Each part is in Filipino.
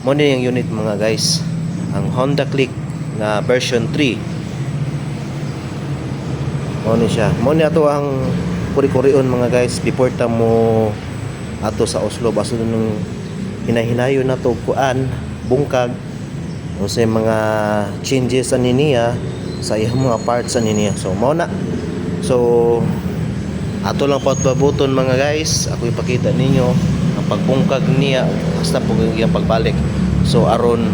Mo ni yung unit mga guys, ang Honda Click na version 3. Mo ni siya. Mo ni ato ang kuri-kurion mga guys before ta mo ato sa Oslo baso nung hinahinayo na to kuan bungkag o sa mga changes ani niya sa iyang mga parts ani niya. So mao na. So ato lang pabuton mga guys, ako ipakita ninyo ang pagbungkag niya hasta po yung pagbalik. So aron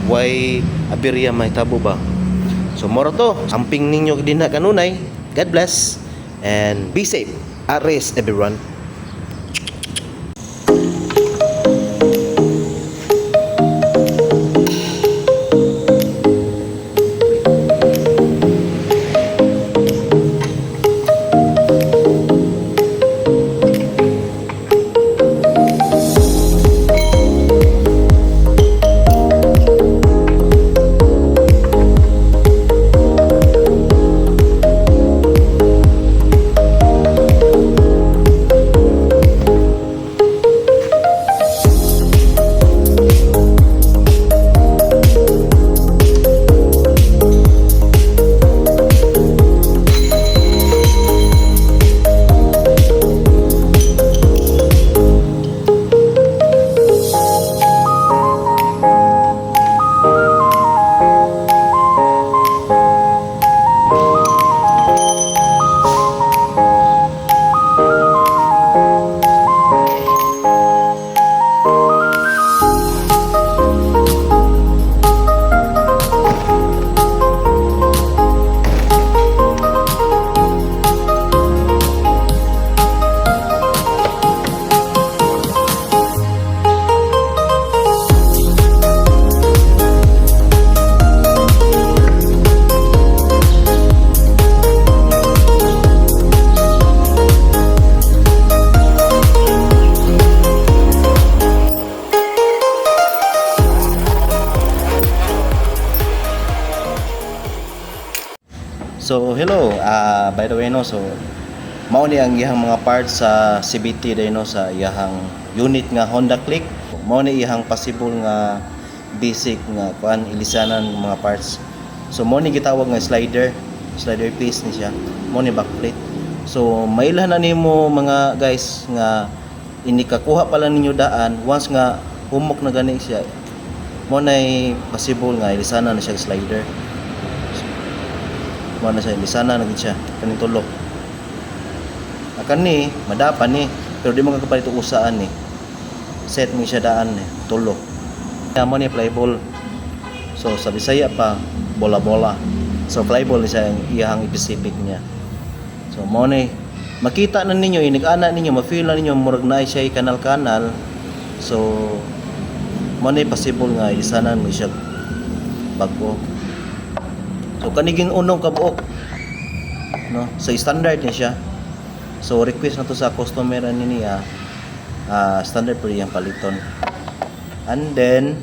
why aberya may tabo ba. So moro to, amping ninyo din na kanunay. God bless and be safe. At rest everyone. So hello, by the way no, so mao ni ang iyang mga parts sa CVT day no sa iyang unit nga Honda Click. Mao ni iyang possible nga basic nga kuan ilisanan mga parts. So mao ni gitawag nga slider piece ni siya. Mao ni backplate. So mailhan na nimo mga guys nga inikakuha pa lang ninyo daan once nga humok na gani siya. Mao nay possible nga ilisanan na siya slider. Mo na siya lisana na gid siya kaning tulo. Akan ni madapan ni pero di mo kakapalit og usaan ni. Set mo siya daan ni tulo. Mo ni playable. So sa Bisaya pa bola-bola. So playable ni siya ang iyang specific niya. So mo ni makita na ninyo inig-ana ninyo ma-feel na ninyo murag na siya kanal-kanal. So mo ni possible nga lisanan mo siya bago. So kaniging unong kabuok no sa standard niya siya. So request na to sa customer ani niya standard po yang paliton. And then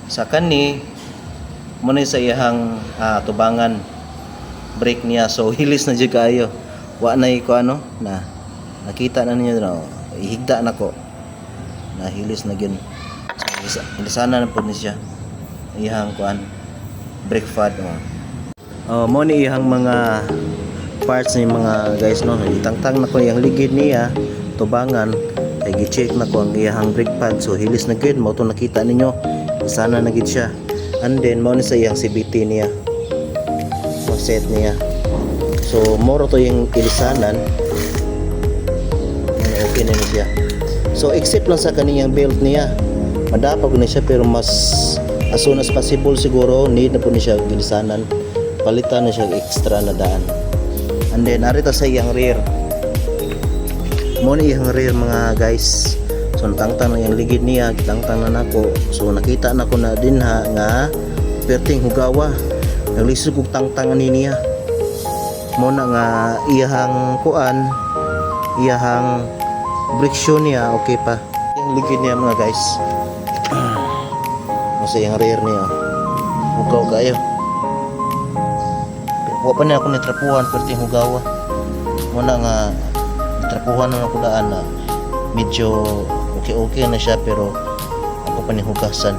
sa kani mo ni sa iyang tubangan brake niya. So hilis na jud kaayo. Wa na ko ano na nakita na ninyo no ihigda na ko. Na hilis na gyud. So ilisana na po ni siya. Iyang kuan brake pad mo ni iyang mga parts ni mga guys no itangtang na ko iyang ligid niya tubangan ay gi-check na ko ang iyang brake pad. So hilis na gid mo to nakita ninyo sana na gid siya. And then mo ni sa iyang CVT niya set niya. So moro to yung ilisanan okay na siya. So except lang sa kaniyang belt niya madapag na siya pero mas as soon as possible siguro need na po ni siya ilisanan. Palitan na siya extra na daan. And then arita sa iyang rear. Mo ni iyang rear mga guys. So tangtang na yung ligid niya, tangtang na nako. So nakita na ko na din ha nga perting hugawa. Naglisod kog tangtang ani niya. Mo na nga iyang kuan, iyang brake shoe niya okay pa. Yung ligid niya mga guys. Mo sa iyang rear niya. Hugaw kayo. Wa pa na ako nitrapuhan perting hugawa. Muna nga nitrapuhan na ako daan na medyo okay na siya pero ako pa ni hugasan.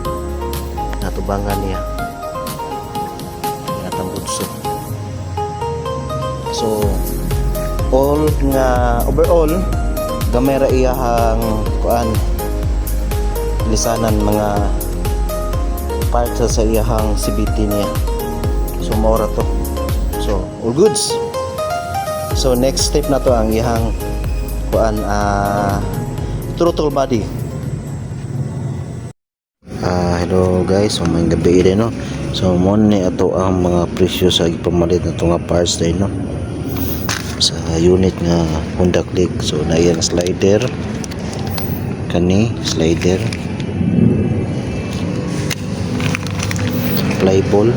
atubangan niya atang budso. So overall gamay ra iyahang kuan lisanan mga parts sa iyahang CBT niya. So maura to. So all goods. So next step na to ang iyahang kuan throttle body. Hello guys, so may gabi rin no. So mo ni ato ang mga presyo sa ipamalit na to nga parts din no. Sa unit nga Honda Click. So na iyang slider kani slider flyball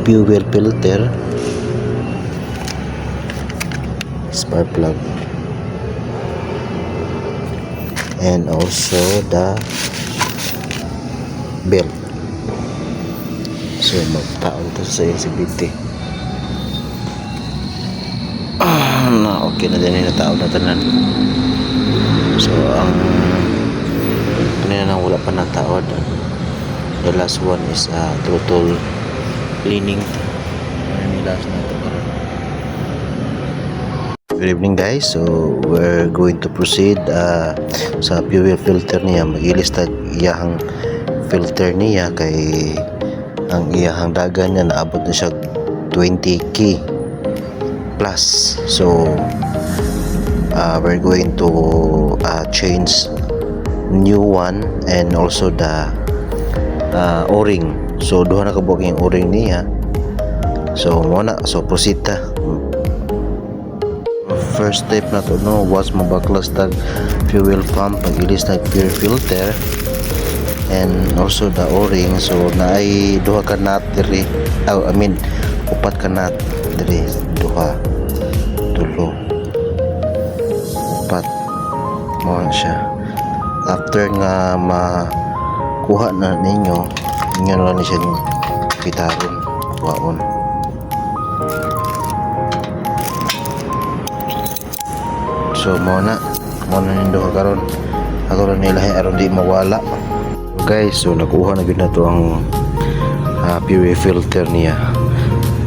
fuel filter spark plug and also the belt. So magtaon to sa CBT. Na okay na din na taon na tanan. So ang kanina nang wala pa nataod. The last one is throttle cleaning. Ano last na ito karon. Good evening guys. So we're going to proceed sa fuel filter niya. Mag-ilista iyahang filter niya kay ang iyahang dagan niya naabot na siya 20k plus. So we're going to change new one and also the o-ring. So duha na kabuok yung o-ring niya. So muna, so proceed ta. First step na to no was mabaklas tag fuel pump, pagilis tag fuel filter and also the o-ring. So naay duha ka nut diri, upat ka nut diri, duha, tulo, upat mo siya. After nga makuha na ninyo lang siya pitaron, waon. So muna nindo karon ako rin nila aron di mawala guys. So nakuha na gyud na to ang fuel filter niya.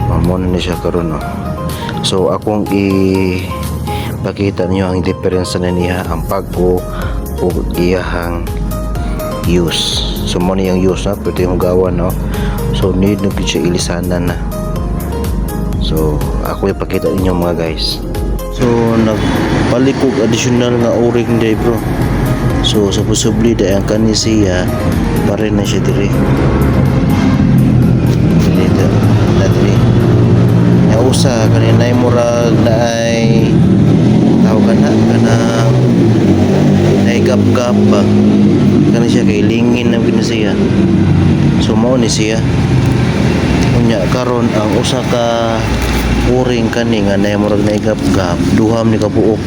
Muna ni siya karon no. So akong ipakita niyo ang diferensya na niya ang pagko o iyahang use. So mo yung use na pwede yung gawan no. So need na siya ilisanan na. So ako ipakita ninyo mga guys. So nagpalikog additional nga o-ring day bro. So supposedly da ang kani siya pare na siya diri. Dito na diri. Ya usa kanina ay murag na ay tawag na kanang ay gap-gap ba. Kani siya kay lingin na binasiya. So mao ni siya. Unya karon ang usa ka o-ring kani nga na murag na gap-gap duham ni kabuok.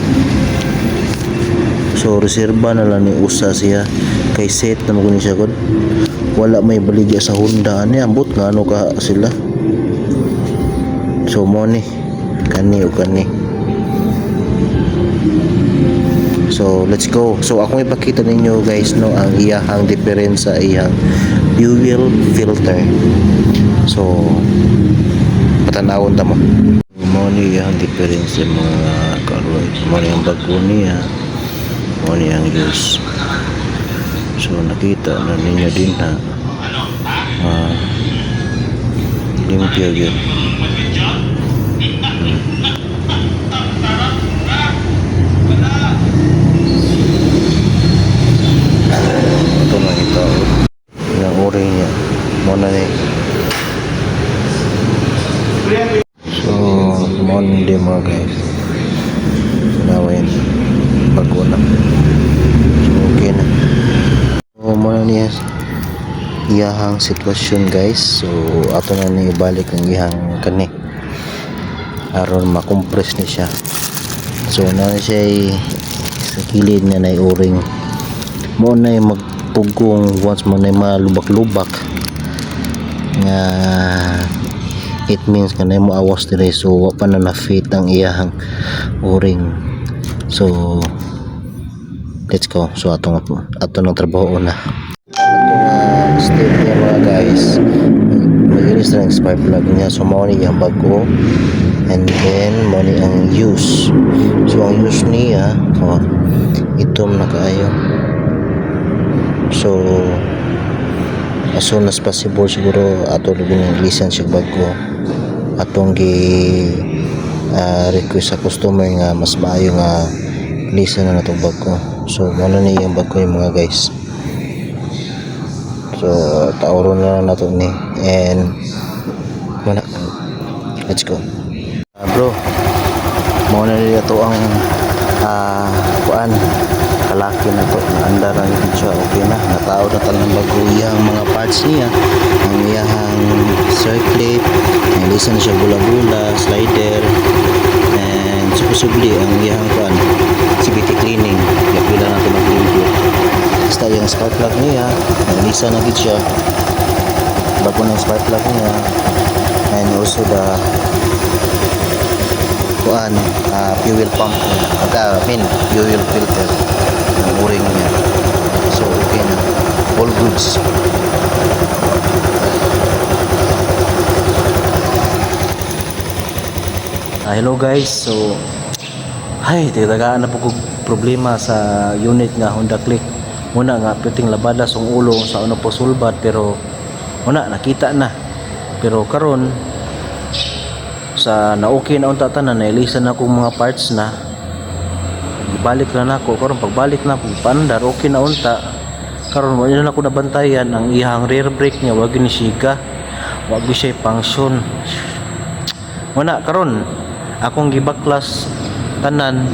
So reserba na lang ni usa siya kay set na mo siya kon wala may baligya sa Honda ani ambot nga ano ka sila. So mo ni kani o kani. So let's go. So akong ipakita ninyo guys no ang iyahang difference sa iyang fuel filter. So patanawon ta mo. Mo ni iyahang difference sa mga karoy. Mo ni ang bago niya. Mo ni ang use. So nakita na ninyo din ha. Limpyo yun. Ito na ito. Yung o-ring niya. Muna ni. So, muna hindi mga guys. Nawin. Bago na. So, okay na. So, muna niya. Iyahang sitwasyon guys. So, ato na ni ibalik ang iyahang kani. Aron makompress ni siya. So, na siya sa kilid na na o-ring. Mo na magpugong once mo na malubak-lubak nga it means ka na mo awas dire. So wa pa na na-fit ang iyahang o-ring. So let's go. So ato nang trabaho na. Ato step niya mga guys. Maginis na ang spark plug niya. So mao ni yung bago. And then mao ni ang use. So ang use niya, itom na kaayo. So as soon as possible siguro ato lubin ang license yung bago. Atong gi request sa customer nga mas maayo nga listen na natong bago. So ano ni yung bago yung mga guys. So tauron na lang nato ni and muna let's go. Bro, mo na nila to ang kuan kalaki na to na andar ang video. Okay na natao na talang bago iyang mga parts niya, ang iyang circlip, ang lisa na siya bula-bula, slider, and supposedly ang iyang kuan CVT cleaning. Yapila na ito mag-review. Basta yung spark plug niya, ang lisa na gid siya, bago na yung spark plug niya, and also the kuan fuel pump fuel filter ng o-ring niya. So okay na, all goods. Hello guys, so titagaan na po kong problema sa unit nga Honda Click. Muna nga piting labada song ulo sa ano po sulbat, pero muna nakita na, pero karon sa na okay na unta tanan na ilisan na kong mga parts na balik na nako. Karon pagbalik na pagpandar okay na unta, karon mo na ako nabantayan ang ihang rear brake niya wag ni siga, wag siya function. Muna karon akong gibaklas tanan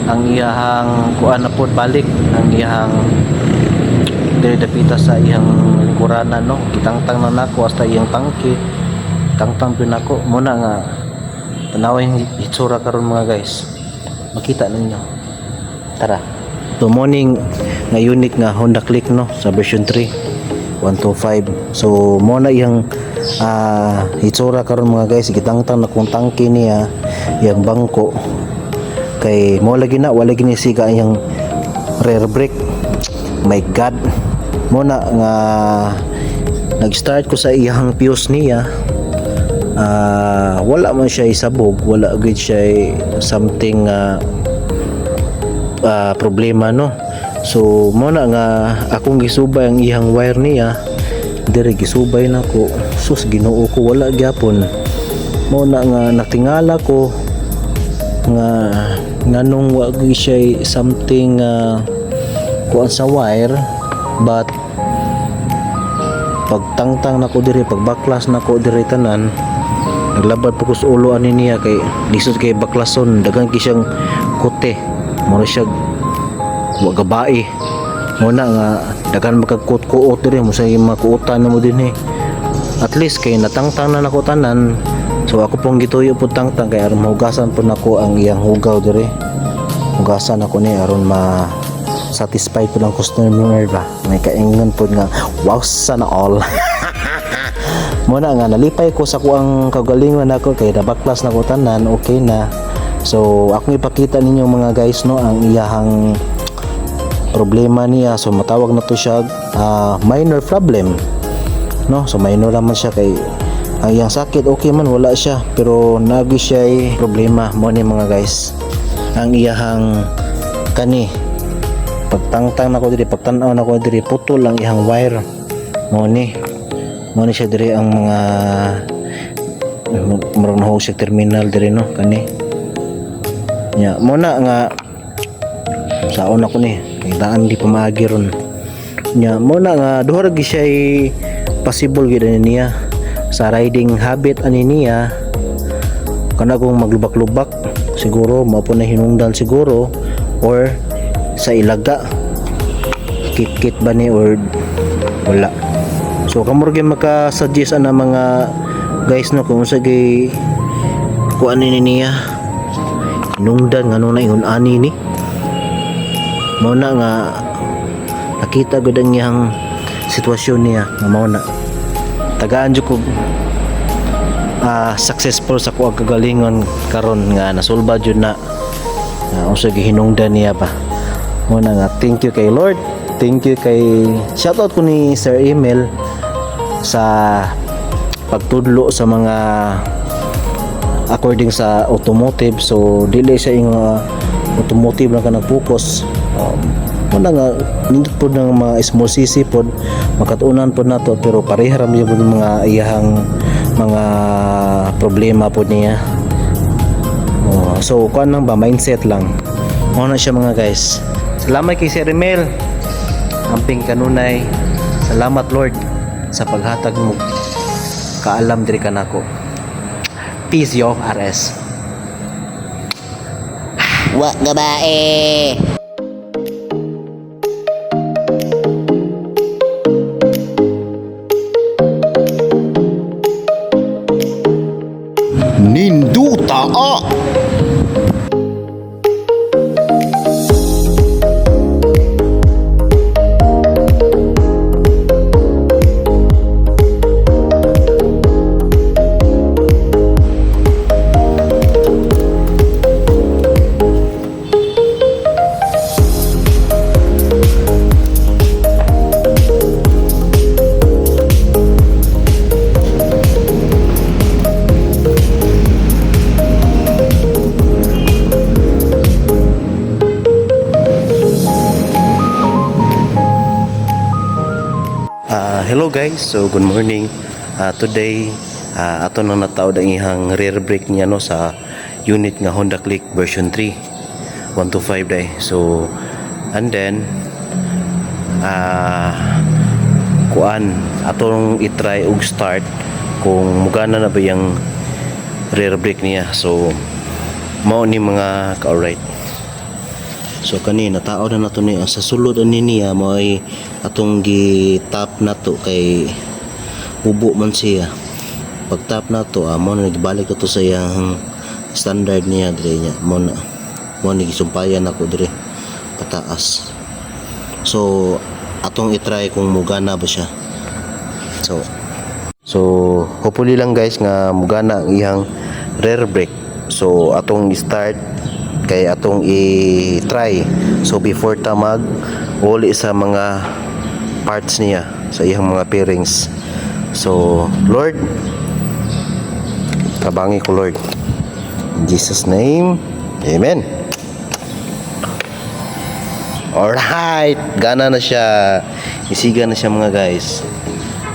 ang iyang kuan na pod balik ang iyang diri dapita sa iyang lingkuranan, no, gitangtang na nako hasta iyang tangke, tangtang pinako. Muna nga tanawin yung itsura karon mga guys, makita ninyo. Tara. So morning nga unit nga Honda Click, no, sa version 3 125. So mo na iyang itsura karon mga guys, gitangtang na kung tangke niya, yang bangko kay mo lagi na wala gini siga yang rear brake. My god, mo na nga nag-start ko sa iyang fuse niya, wala man siya isabog, wala gid siya something problema, no. So mo na nga akong gisubay ang iyang wire niya, dire gisubay nako, sus Ginoo ko, wala gyapon. Mo na nga natingala ko nga nganong wag siya something kuan sa wire, but pagtangtang nako dire, pagbaklas nako dire tanan, naglabad po ko sa ulo ani niya kay lisod kay baklason, dagan ki siyang kote, mo siya wag gabae. Mo na nga dagan magkakut-kuot dire mo sa makuutan mo din at least kay natangtang na nako tanan. So ako pong gituyo po tangtang kay aron mahugasan po nako ang iyang hugaw dire, hugasan ako ni aron ma satisfied po ng customer ba, may kaingon po nga wow sana all. Muna nga nalipay ko sa kuang kagalingon nako kay nabaklas na ko tanan, okay na. So akong ipakita ninyo mga guys, no, ang iyahang problema niya. So matawag na to siya minor problem, no. So minor naman siya kay ang iyang sakit okay man, wala siya, pero nagi siya problema mo ni mga guys. Ang iyahang kani pagtangtang nako diri, pagtan-aw nako diri, putol ang iyang wire mo ni siya diri ang mga murag na sa terminal diri, no, kani nya. Mo na nga saon ako ni daan di pamaagi ron nya. Mo na nga duha ra gi siya possible gid niya sa riding habit ani niya, kana kung maglubak-lubak siguro mao po na hinungdan siguro, or sa ilaga kit-kit ba ni or wala. So kamor gyud maka-suggest ana mga guys, no, kung sa gay kuan ni niya hinungdan ngano na ingon ani ni. Mao na nga nakita gud ang iyang sitwasyon niya nga mao na tagaan jud ko successful sa kuwag kagalingon karon nga nasulba jud na usa gihinungdan niya ba. Muna nga, thank you kay Lord. Thank you kay shoutout ko ni Sir Emil sa pagtudlo sa mga according sa automotive. So dili siya yung automotive lang ka nag-focus. Muna nga nindot po ng mga small CC po makatuunan po nato, pero pareharam yung mga iyahang mga problema po niya. So kuan lang ba, mindset lang muna siya mga guys. Salamat kay Sir Emil, amping kanunay. Salamat Lord sa paghatag mo kaalam diri kanako. Peace yo RS. Wa gabae. Ninduta a. Hello guys, so good morning. Today ato na nataod ang ihang rear brake niya no sa unit nga Honda Click version 3 125 day. So and then kuan atong i-try og start kung mugana na ba yung rear brake niya. So mao ni mga ka-alright. So kanina tao na nato ni sa sulod ani niya mo ay atong gi-tap nato kay ubo man siya. Pag tap nato mo na nagibalik to sa iyang standard niya dire niya mo ni gisumpayan ako dire pataas. So atong i-try kung mugana ba siya. So hopefully lang guys nga mugana ang iyang rear brake. So atong i-start kay atong i-try. So before ta mag uli sa mga parts niya sa iyang mga bearings. So Lord, tabangi ko Lord, in Jesus name, amen. Alright, gana na siya, isiga na siya mga guys.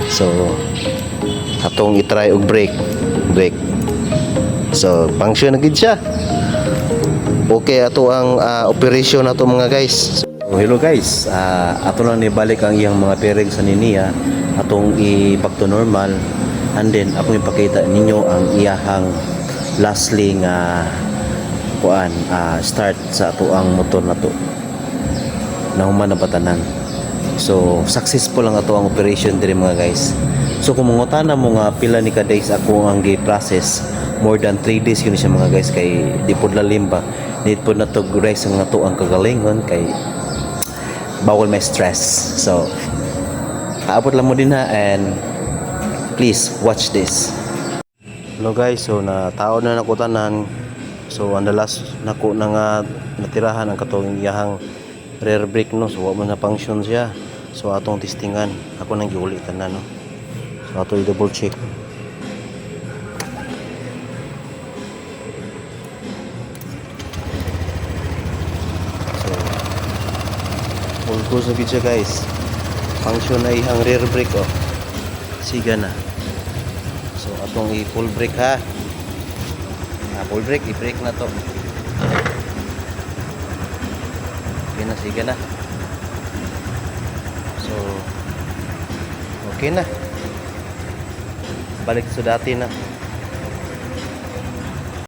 So atong i-try og brake. So function na gid siya. Okay, ato ang operation nato mga guys. So, hello guys, ato lang nibalik ang iyang mga bearings sa niniya, atong i-back to normal, and then akong ipakita ninyo ang iyahang lastly nga start sa ato ang motor nato na human na batanan. So successful lang ato ang operation diri mga guys. So kung mangutana mo nga pila ni ka days ako ang gi-process, more than 3 days yun siya mga guys, kay di pod lalim ba, need po na to guys ang nato ang kagalingon kay bawal may stress. So aabot lang mo din ha, and please watch this. Hello guys, so natao na nako tanan. So ang last nako na nga natirahan ang katong iyahang rear brake no. So wa man na function siya. So atong testingan, ako nang giuli tanan no. So ato i-double check. Full cruise na siya guys. Function na ihang rear brake oh. Siga na. So atong i-full brake ha. Full brake, i-brake na to. Okay na, siga na. So okay na. Balik sa dati na.